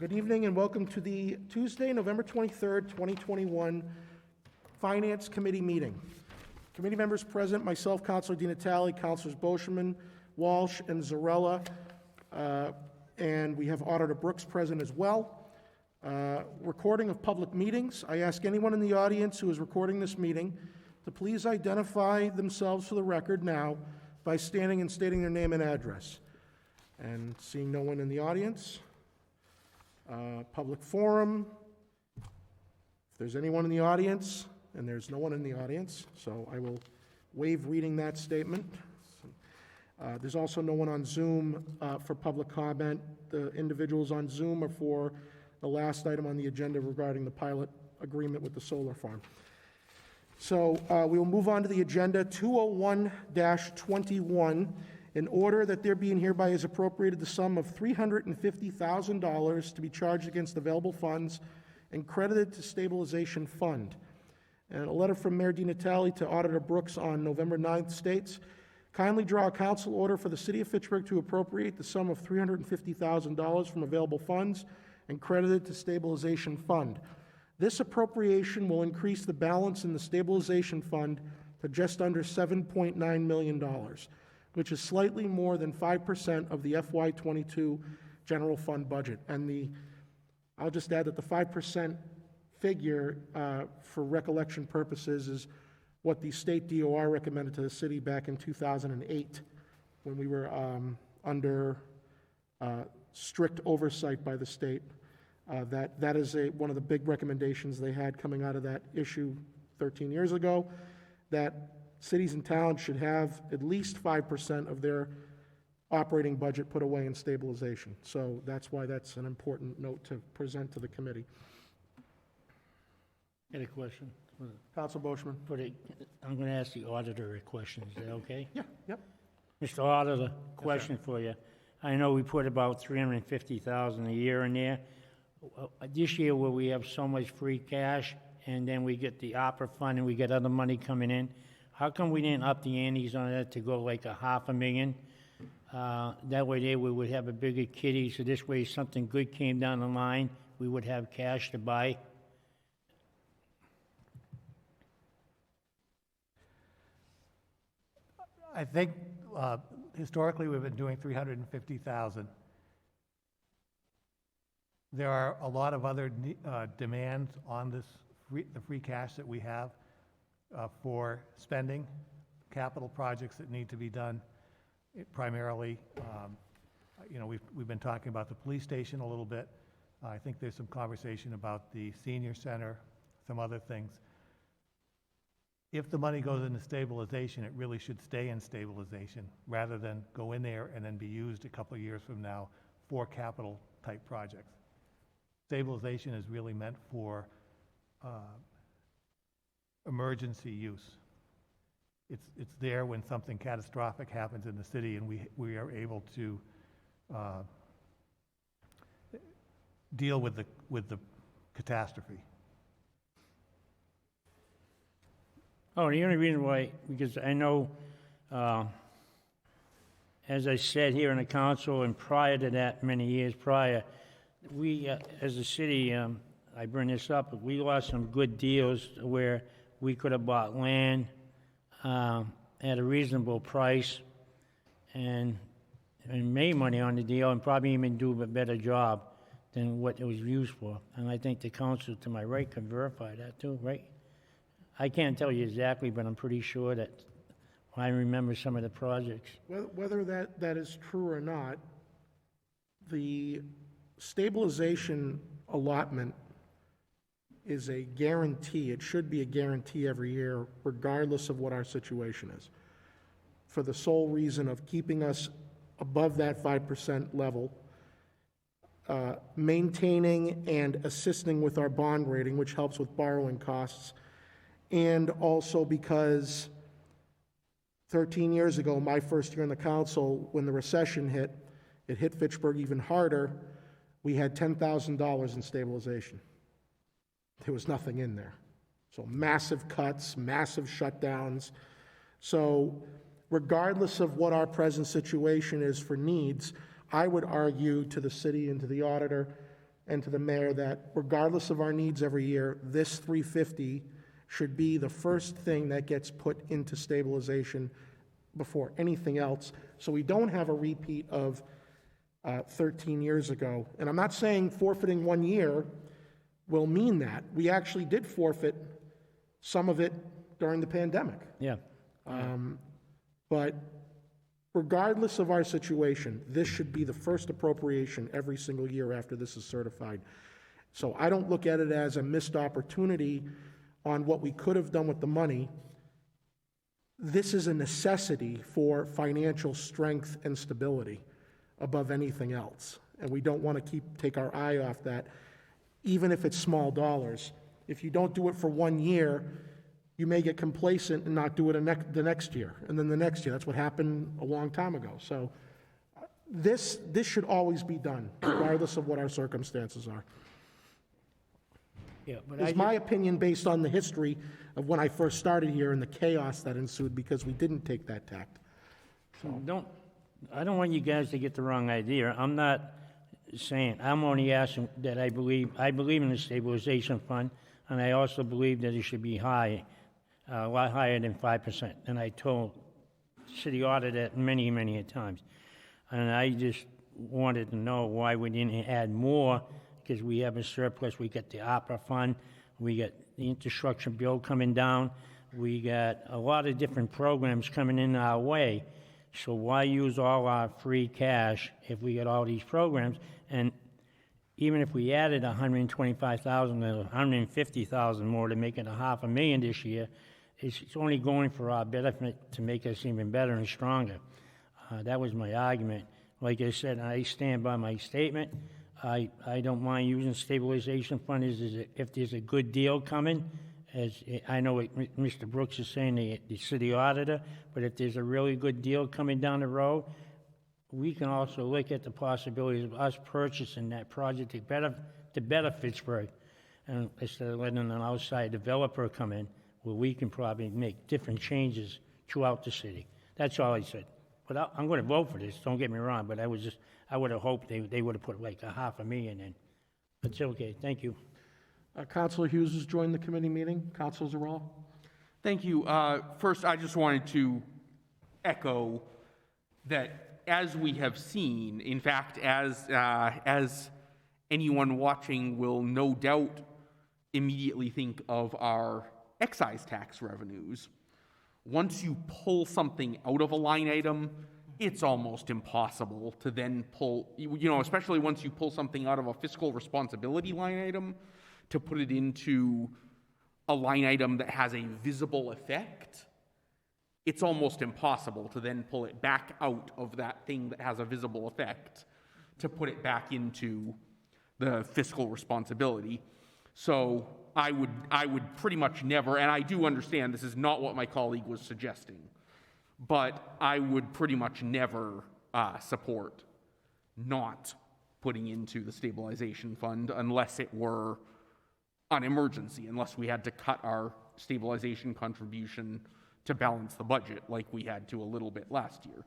Good evening and welcome to the Tuesday, November 23rd, 2021 Finance Committee meeting. Committee members present, myself, Councilor Di Natale, Councilors Boschman, Walsh, and Zarella, and we have Auditor Brooks present as well. Recording of public meetings. I ask anyone in the audience who is recording this meeting to please identify themselves for the record now by standing and stating their name and address. And seeing no one in the audience, public forum. If there's anyone in the audience, and there's no one in the audience, so I will waive reading that statement. There's also no one on Zoom for public comment. The individuals on Zoom are for the last item on the agenda regarding the pilot agreement with the solar farm. So we will move on to the agenda. 201-21. In order that there be and hereby is appropriated the sum of $350,000 to be charged against available funds and credited to stabilization fund. And a letter from Mayor Di Natale to Auditor Brooks on November 9th states, kindly draw a council order for the City of Fitchburg to appropriate the sum of $350,000 from available funds and credited to stabilization fund. This appropriation will increase the balance in the stabilization fund to just under $7.9 million. Which is slightly more than 5% of the FY22 general fund budget. And I'll just add that the 5% figure, for recollection purposes, is what the state DOR recommended to the city back in 2008 when we were under strict oversight by the state. That is one of the big recommendations they had coming out of that issue 13 years ago, that cities and towns should have at least 5% of their operating budget put away in stabilization. So that's why that's an important note to present to the committee. Got a question? Council Boschman. I'm going to ask the auditor a question. Is that okay? Yeah, yep. Mr. Auditor, question for you. I know we put about $350,000 a year in there. This year, where we have so much free cash, and then we get the opera fund and we get other money coming in, how come we didn't up the antes on that to go like $500,000? That way we would have a bigger kitty, so this way if something good came down the line, we would have cash to buy. I think historically we've been doing $350,000. There are a lot of other demands on the free cash that we have for spending, capital projects that need to be done. Primarily, we've been talking about the police station a little bit. I think there's some conversation about the senior center, some other things. If the money goes into stabilization, it really should stay in stabilization rather than go in there and then be used a couple of years from now for capital type projects. Stabilization is really meant for emergency use. It's there when something catastrophic happens in the city and we are able to deal with the catastrophe. Oh, the only reason why, because I know, as I said here in the council and prior to that, many years prior, we, as a city, I bring this up, but we lost some good deals where we could have bought land at a reasonable price and made money on the deal and probably even do a better job than what it was used for. And I think the council to my right can verify that too, right? I can't tell you exactly, but I'm pretty sure that I remember some of the projects. Whether that is true or not, the stabilization allotment is a guarantee. It should be a guarantee every year, regardless of what our situation is, for the sole reason of keeping us above that 5% level, maintaining and assisting with our bond rating, which helps with borrowing costs, and also because 13 years ago, my first year in the council, when the recession hit, it hit Fitchburg even harder. We had $10,000 in stabilization. There was nothing in there. So massive cuts, massive shutdowns. So regardless of what our present situation is for needs, I would argue to the city and to the auditor and to the mayor that regardless of our needs every year, this 350 should be the first thing that gets put into stabilization before anything else, so we don't have a repeat of 13 years ago. And I'm not saying forfeiting 1 year will mean that. We actually did forfeit some of it during the pandemic. Yeah. But regardless of our situation, this should be the first appropriation every single year after this is certified. So I don't look at it as a missed opportunity on what we could have done with the money. This is a necessity for financial strength and stability above anything else. And we don't want to take our eye off that, even if it's small dollars. If you don't do it for 1 year, you may get complacent and not do it the next year, and then the next year. That's what happened a long time ago. So this should always be done, regardless of what our circumstances are. Yeah, but It's my opinion based on the history of when I first started here and the chaos that ensued because we didn't take that tact. I don't want you guys to get the wrong idea. I'm not saying, I'm only asking that I believe in the stabilization fund, and I also believe that it should be high, a lot higher than 5%. And I told city auditor that many, many times. And I just wanted to know why we didn't add more, because we have a surplus. We got the opera fund, we got the infrastructure bill coming down, we got a lot of different programs coming in our way. So why use all our free cash if we got all these programs? And even if we added 125,000 or 150,000 more to make it $500,000 this year, it's only going for our benefit to make us even better and stronger. That was my argument. Like I said, I stand by my statement. I don't mind using stabilization fund if there's a good deal coming, as I know what Mr. Brooks is saying, the city auditor, but if there's a really good deal coming down the road, we can also look at the possibilities of us purchasing that project to better Fitchburg, and instead of letting an outside developer come in, where we can probably make different changes throughout the city. That's all I said. But I'm going to vote for this, don't get me wrong, but I would have hoped they would have put like $500,000 in. But it's okay, thank you. Councilor Hughes has joined the committee meeting. Councilor Zarral? Thank you. First, I just wanted to echo that as we have seen, in fact, as anyone watching will no doubt immediately think of our excise tax revenues, once you pull something out of a line item, it's almost impossible to then pull, especially once you pull something out of a fiscal responsibility line item, to put it into a line item that has a visible effect. It's almost impossible to then pull it back out of that thing that has a visible effect to put it back into the fiscal responsibility. So I would pretty much never, and I do understand this is not what my colleague was suggesting, but I would pretty much never support not putting into the stabilization fund unless it were an emergency, unless we had to cut our stabilization contribution to balance the budget like we had to a little bit last year.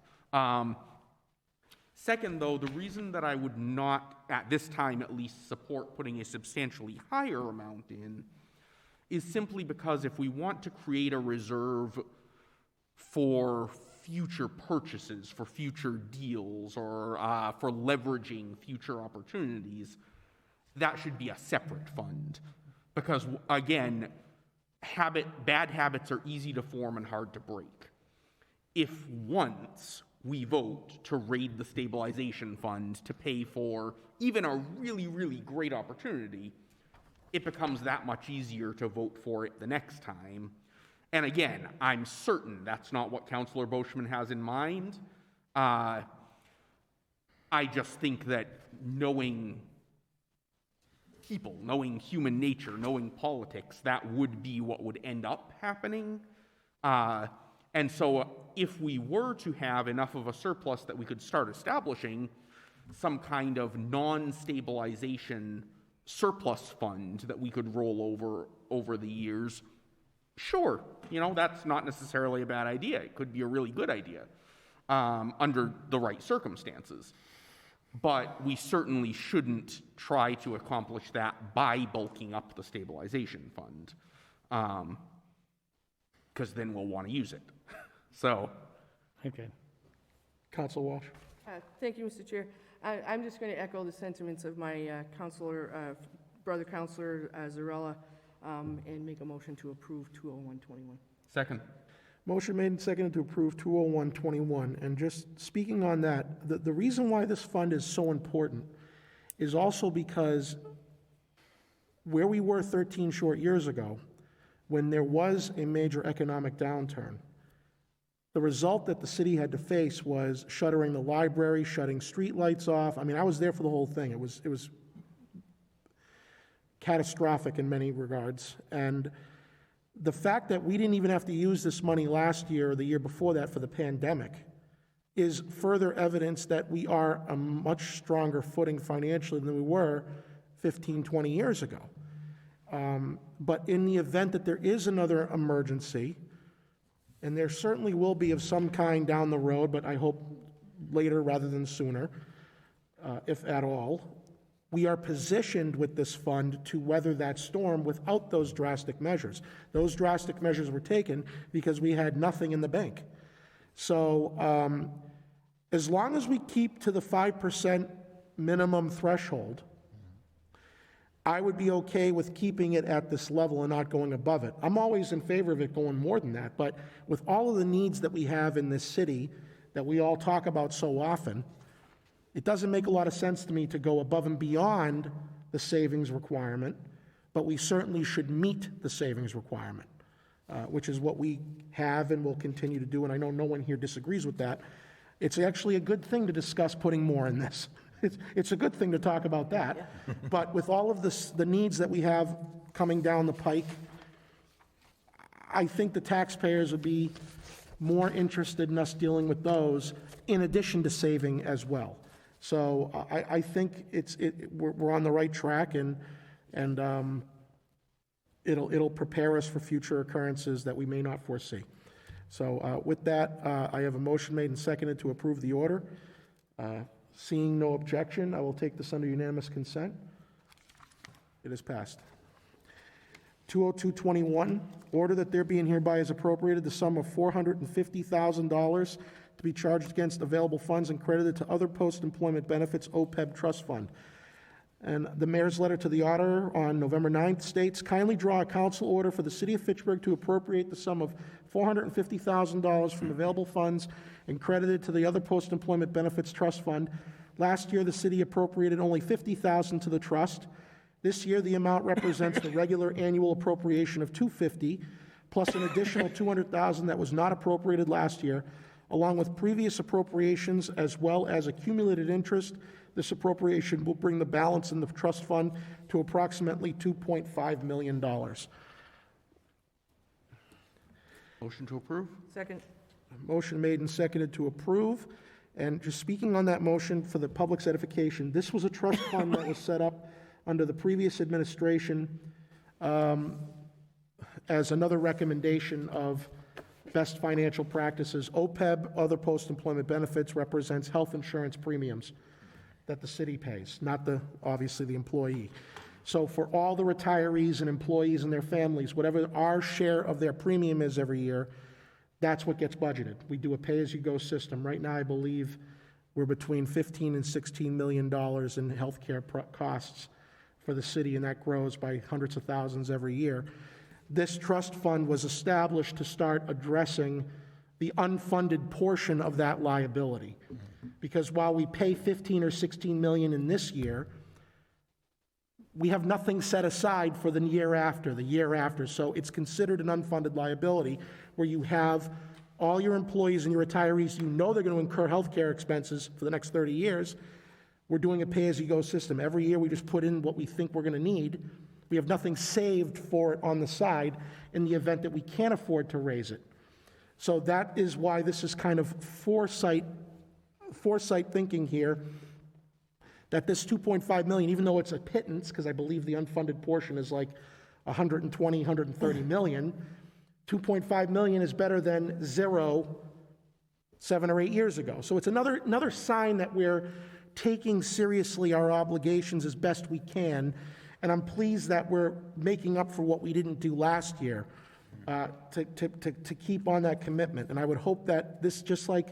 Second, though, the reason that I would not, at this time at least, support putting a substantially higher amount in is simply because if we want to create a reserve for future purchases, for future deals, or for leveraging future opportunities, that should be a separate fund. Because, again, bad habits are easy to form and hard to break. If once we vote to raid the stabilization fund to pay for even a really, really great opportunity, it becomes that much easier to vote for it the next time. And again, I'm certain that's not what Councillor Boschman has in mind. I just think that knowing people, knowing human nature, knowing politics, that would be what would end up happening. And so if we were to have enough of a surplus that we could start establishing some kind of non-stabilization surplus fund that we could roll over the years, sure, that's not necessarily a bad idea. It could be a really good idea under the right circumstances. but we certainly shouldn't try to accomplish that by bulking up the stabilization fund, because then we'll want to use it. So, Okay. Counsel Walsh? Thank you, Mr. Chair. I'm just going to echo the sentiments of my brother counselor Zarella, and make a motion to approve 20121. second. Motion made and seconded to approve 20121. And just speaking on that, the reason why this fund is so important is also because where we were 13 short years ago, when there was a major economic downturn, the result that the city had to face was shuttering the library, shutting streetlights off. I mean, I was there for the whole thing. It was catastrophic in many regards. And the fact that we didn't even have to use this money last year or the year before that for the pandemic is further evidence that we are a much stronger footing financially than we were 15, 20 years ago. But in the event that there is another emergency, and there certainly will be of some kind down the road, but I hope later rather than sooner, if at all, we are positioned with this fund to weather that storm without those drastic measures. Those drastic measures were taken because we had nothing in the bank. So as long as we keep to the 5% minimum threshold, I would be okay with keeping it at this level and not going above it. I'm always in favor of it going more than that, but with all of the needs that we have in this city that we all talk about so often, it doesn't make a lot of sense to me to go above and beyond the savings requirement, but we certainly should meet the savings requirement, which is what we have and will continue to do, and I know no one here disagrees with that. It's actually a good thing to discuss putting more in this. It's a good thing to talk about that. But with all of the needs that we have coming down the pike, I think the taxpayers would be more interested in us dealing with those in addition to saving as well. So I think we're on the right track, and it'll prepare us for future occurrences that we may not foresee. So with that, I have a motion made and seconded to approve the order. Seeing no objection, I will take this under unanimous consent. It is passed. 20221, order that there be and hereby is appropriated the sum of $450,000 to be charged against available funds and credited to other post-employment benefits OPEB trust fund. And the mayor's letter to the auditor on November 9th states, kindly draw a council order for the city of Fitchburg to appropriate the sum of $450,000 from available funds and credited to the other post-employment benefits trust fund. Last year, the city appropriated only $50,000 to the trust. This year, the amount represents the regular annual appropriation of $250,000, plus an additional $200,000 that was not appropriated last year, along with previous appropriations as well as accumulated interest. This appropriation will bring the balance in the trust fund to approximately $2.5 million. Motion to approve? Second. Motion made and seconded to approve. And just speaking on that motion for the public's edification, this was a trust fund that was set up under the previous administration as another recommendation of best financial practices. OPEB, other post-employment benefits, represents health insurance premiums that the city pays, not obviously the employee. So for all the retirees and employees and their families, whatever our share of their premium is every year, that's what gets budgeted. We do a pay-as-you-go system. Right now, I believe we're between $15 and $16 million in healthcare costs for the city, and that grows by hundreds of thousands every year. This trust fund was established to start addressing the unfunded portion of that liability. Because while we pay 15 or 16 million in this year, we have nothing set aside for the year after. So it's considered an unfunded liability where you have all your employees and your retirees, you know they're going to incur health care expenses for the next 30 years. We're doing a pay-as-you-go system. Every year we just put in what we think we're going to need. We have nothing saved for it on the side in the event that we can't afford to raise it. So that is why this is kind of foresight thinking here, that this 2.5 million, even though it's a pittance, because I believe the unfunded portion is like 120, 130 million, 2.5 million is better than zero 7 or 8 years ago. So it's another sign that we're taking seriously our obligations as best we can, and I'm pleased that we're making up for what we didn't do last year, to keep on that commitment. And I would hope that this, just like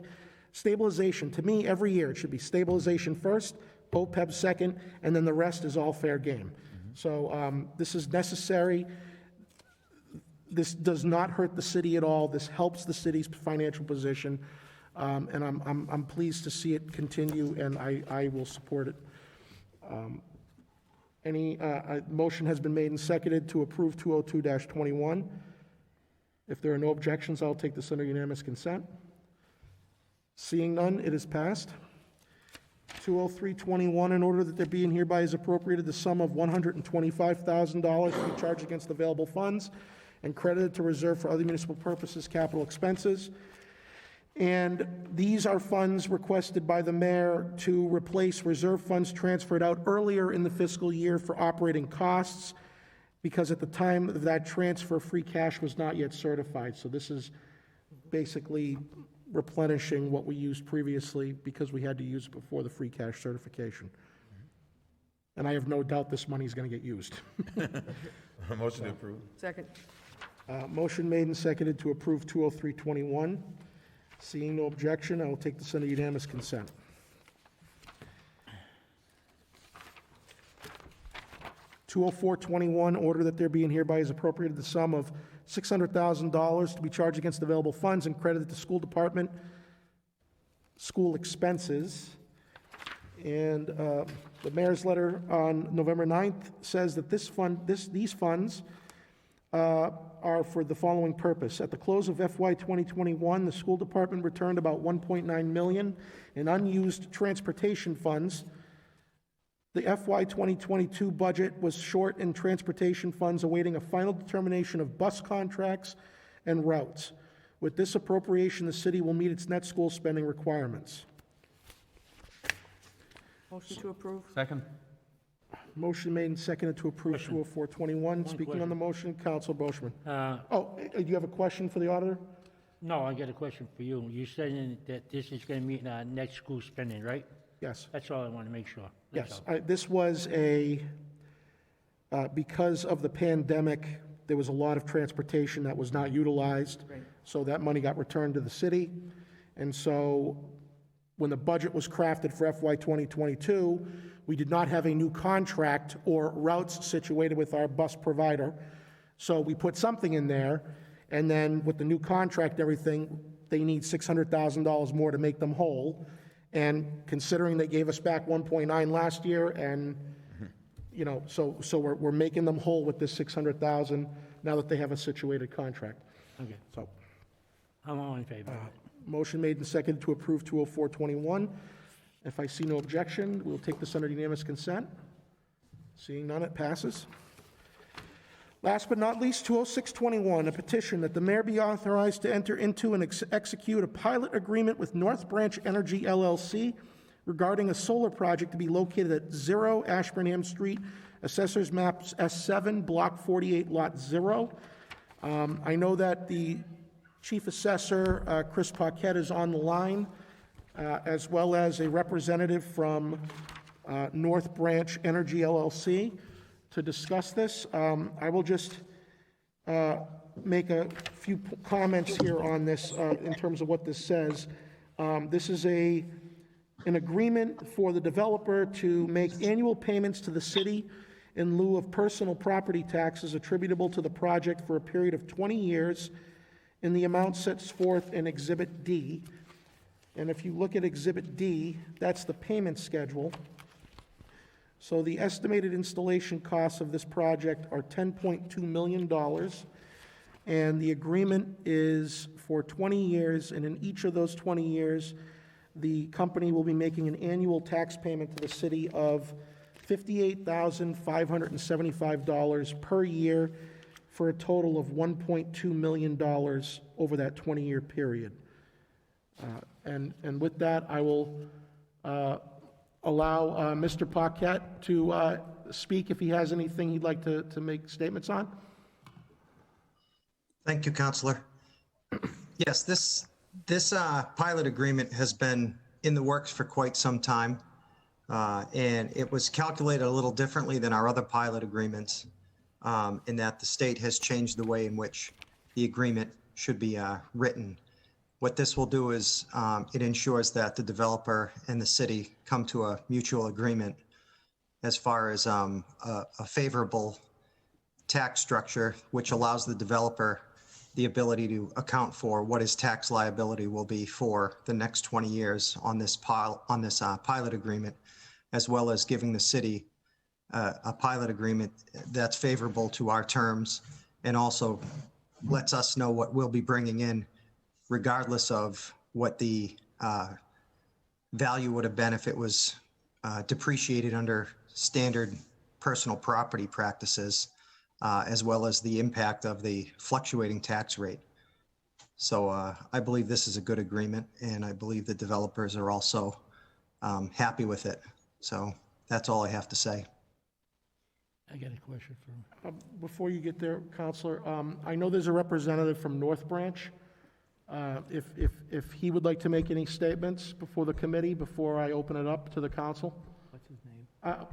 stabilization, to me, every year, it should be stabilization first, OPEB second, and then the rest is all fair game. So this is necessary. This does not hurt the city at all. This helps the city's financial position, and I'm pleased to see it continue, and I will support it. A motion has been made and seconded to approve 202-21. If there are no objections, I'll take this under unanimous consent. Seeing none, it is passed. 203-21, in order that there be and hereby is appropriated the sum of $125,000 to be charged against available funds and credited to reserve for other municipal purposes, capital expenses. And these are funds requested by the mayor to replace reserve funds transferred out earlier in the fiscal year for operating costs, because at the time of that transfer, free cash was not yet certified. So this is basically replenishing what we used previously because we had to use it before the free cash certification. And I have no doubt this money is going to get used. Motion to approve. Second. Motion made and seconded to approve 203-21. Seeing no objection, I will take this under unanimous consent. (204-21), order that there be and hereby is appropriated the sum of $600,000 to be charged against available funds and credited to school department school expenses. And the mayor's letter on November 9th says that these funds are for the following purpose. At the close of FY 2021, the school department returned about $1.9 million in unused transportation funds. The FY 2022 budget was short in transportation funds, awaiting a final determination of bus contracts and routes. With this appropriation, the city will meet its net school spending requirements. Motion to approve. Second. Motion made and seconded to approve 204-21. Speaking on the motion, Council Boishman. Do you have a question for the auditor? No, I got a question for you. You said that this is going to meet our next school spending, right? Yes. That's all I want to make sure. That's Yes, this was because of the pandemic, there was a lot of transportation that was not utilized. Right. So that money got returned to the city. And so when the budget was crafted for FY 2022, we did not have a new contract or routes situated with our bus provider. So we put something in there, and then with the new contract and everything, they need $600,000 more to make them whole. And considering they gave us back 1.9 last year, and, you know, so we're making them whole with this 600,000 now that they have a situated contract. Okay. So, I'm all in favor of it. motion made and seconded to approve 204-21. If I see no objection, we'll take this under unanimous consent. Seeing none, it passes. Last but not least, 206-21, a petition that the mayor be authorized to enter into and execute a pilot agreement with North Branch Energy LLC regarding a solar project to be located at 0 Ashburnham Street, Assessors Maps S7, Block 48, Lot 0. I know that the Chief Assessor, Chris Paquette, is on the line, as well as a representative from North Branch Energy LLC to discuss this. I will just make a few comments here on this in terms of what this says. This is an agreement for the developer to make annual payments to the city in lieu of personal property taxes attributable to the project for a period of 20 years in the amount set forth in Exhibit D. And if you look at Exhibit D, that's the payment schedule. So the estimated installation costs of this project are $10.2 million, and the agreement is for 20 years, and in each of those 20 years, the company will be making an annual tax payment to the city of $58,575 per year for a total of $1.2 million over that 20-year period. And with that, I will allow Mr. Paquette to speak if he has anything he'd like to make statements on. Thank you, Counselor. Yes, this pilot agreement has been in the works for quite some time. And it was calculated a little differently than our other pilot agreements, in that the state has changed the way in which the agreement should be written. What this will do is it ensures that the developer and the city come to a mutual agreement as far as a favorable tax structure, which allows the developer the ability to account for what his tax liability will be for the next 20 years on this pilot agreement, as well as giving the city a pilot agreement that's favorable to our terms, and also lets us know what we'll be bringing in regardless of what the value would have been if it was depreciated under standard personal property practices, as well as the impact of the fluctuating tax rate. So I believe this is a good agreement, and I believe the developers are also happy with it. So that's all I have to say. I got a question for him. Before you get there, Counselor, I know there's a representative from North Branch. If he would like to make any statements before the committee, before I open it up to the council? What's his name?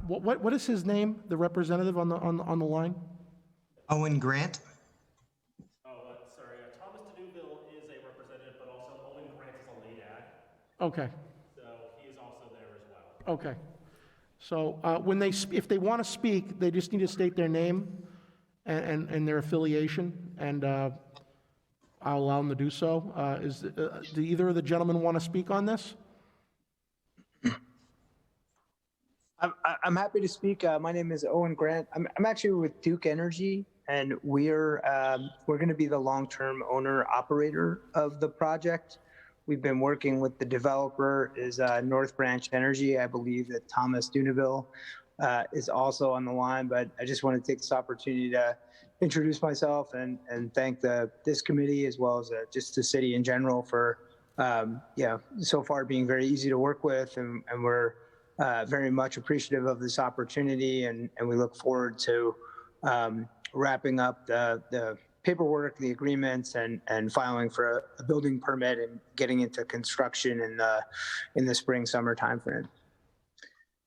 What is his name, the representative on the line? Owen Grant? Sorry, Thomas DeNewville is a representative, but also Owen Grant is a lead ad, Okay, so he is also there as well. okay. So if they want to speak, they just need to state their name and their affiliation, and I'll allow them to do so. Do either of the gentlemen want to speak on this? I'm happy to speak. My name is Owen Grant. I'm actually with Duke Energy, and we're going to be the long-term owner operator of the project. We've been working with the developer is North Branch Energy. I believe that Thomas DeNewville is also on the line, but I just want to take this opportunity to introduce myself and thank this committee as well as just the city in general for so far being very easy to work with, and we're very much appreciative of this opportunity, and we look forward to wrapping up the paperwork, the agreements, and filing for a building permit and getting into construction in the spring, summer timeframe.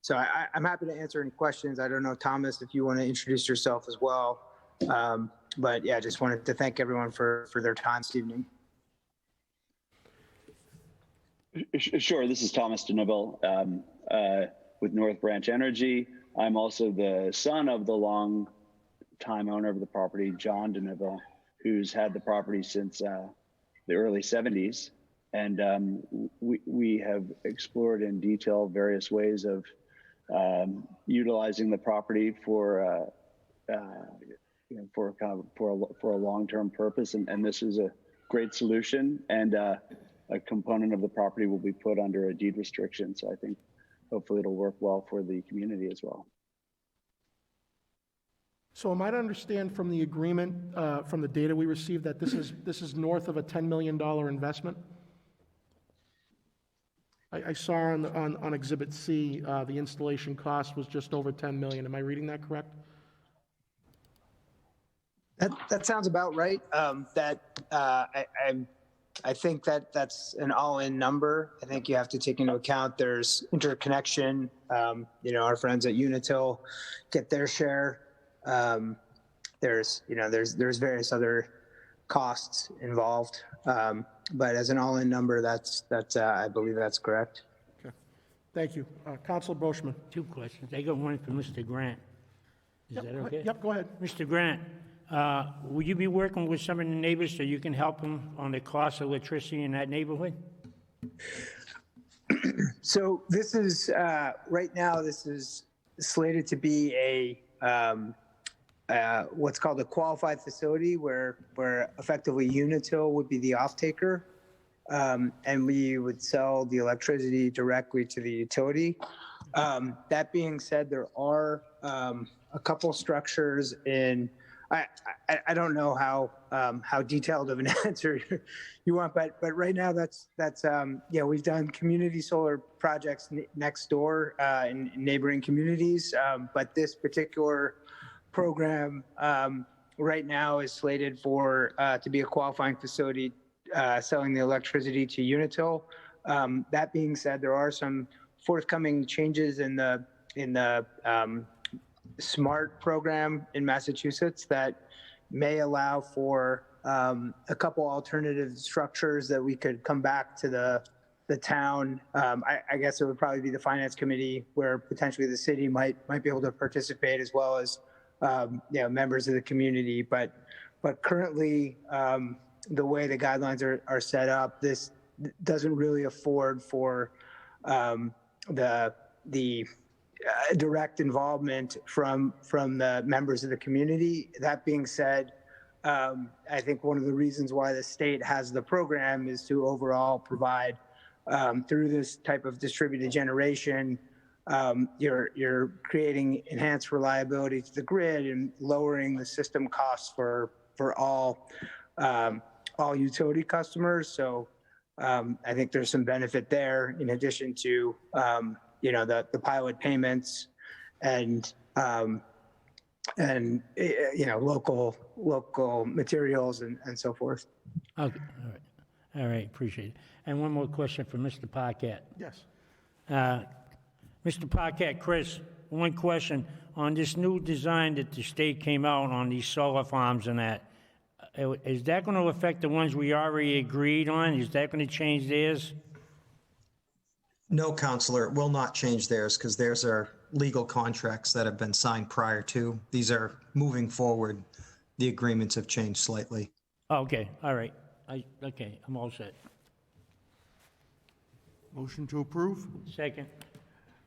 So I'm happy to answer any questions. I don't know, Thomas, if you want to introduce yourself as well. But yeah, just wanted to thank everyone for their time this evening. Sure. This is Thomas DeNewville with North Branch Energy. I'm also the son of the long-time owner of the property, John DeNewville, who's had the property since the early 70s. And we have explored in detail various ways of utilizing the property for a long-term purpose. And this is a great solution. And a component of the property will be put under a deed restriction. So I think hopefully it'll work well for the community as well. So am I to understand from the agreement, from the data we received, that this is north of a $10 million investment? I saw on Exhibit C, the installation cost was just over $10 million. Am I reading that correct? That sounds about right. I think that's an all-in number. I think you have to take into account there's interconnection. Our friends at Unitil get their share. There's various other costs involved. But as an all-in number, I believe that's correct. Okay. Thank you. Councilor Brochman. Two questions. I got one for Mr. Grant. Is that okay? Yep, go ahead. Mr. Grant, will you be working with some of the neighbors so you can help them on the cost of electricity in that neighborhood? So this is, right now, this is slated to be what's called a qualified facility where effectively Unitil would be the off-taker, and we would sell the electricity directly to the utility. That being said, there are a couple structures in, I don't know how detailed of an answer you want, but right now that's we've done community solar projects next door in neighboring communities, but this particular program right now is slated for to be a qualifying facility selling the electricity to Unitil. That being said, there are some forthcoming changes in the SMART program in Massachusetts that may allow for a couple alternative structures that we could come back to the town. I guess it would probably be the finance committee where potentially the city might be able to participate as well as members of the community. But currently, the way the guidelines are set up, this doesn't really afford for the direct involvement from the members of the community. That being said, I think one of the reasons why the state has the program is to overall provide through this type of distributed generation, you're creating enhanced reliability to the grid and lowering the system costs for all utility customers. So I think there's some benefit there in addition to the pilot payments and local materials and so forth. Okay, all right, appreciate it. And one more question for Mr. Paquette. Yes. Mr. Paquette, Chris, one question. On this new design that the state came out on these solar farms and that, is that going to affect the ones we already agreed on? Is that going to change theirs? No, Counselor, it will not change theirs because theirs are legal contracts that have been signed prior to. These are moving forward. The agreements have changed slightly. Okay, all right. Okay, I'm all set. Motion to approve? Second.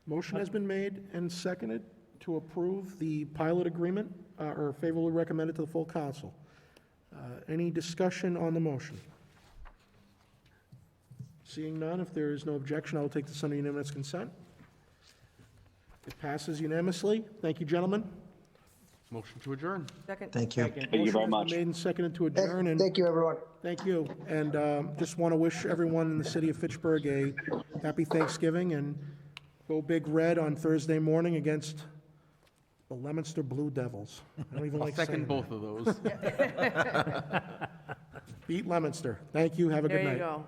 Motion has been made and seconded to approve the pilot agreement or favorably recommend it to the full council. Any discussion on the motion? Seeing none, if there is no objection, I will take this under unanimous consent. It passes unanimously. Thank you, gentlemen. Motion to adjourn. Second. Thank you. Thank you very much. Motion has been made and seconded to adjourn, and Thank you, everyone. thank you. And just want to wish everyone in the city of Fitchburg a happy Thanksgiving, and go Big Red on Thursday morning against the Leominster Blue Devils. I don't even I'll like saying second both of those. that. Beat Leominster. Thank you. Have a good There night. you go.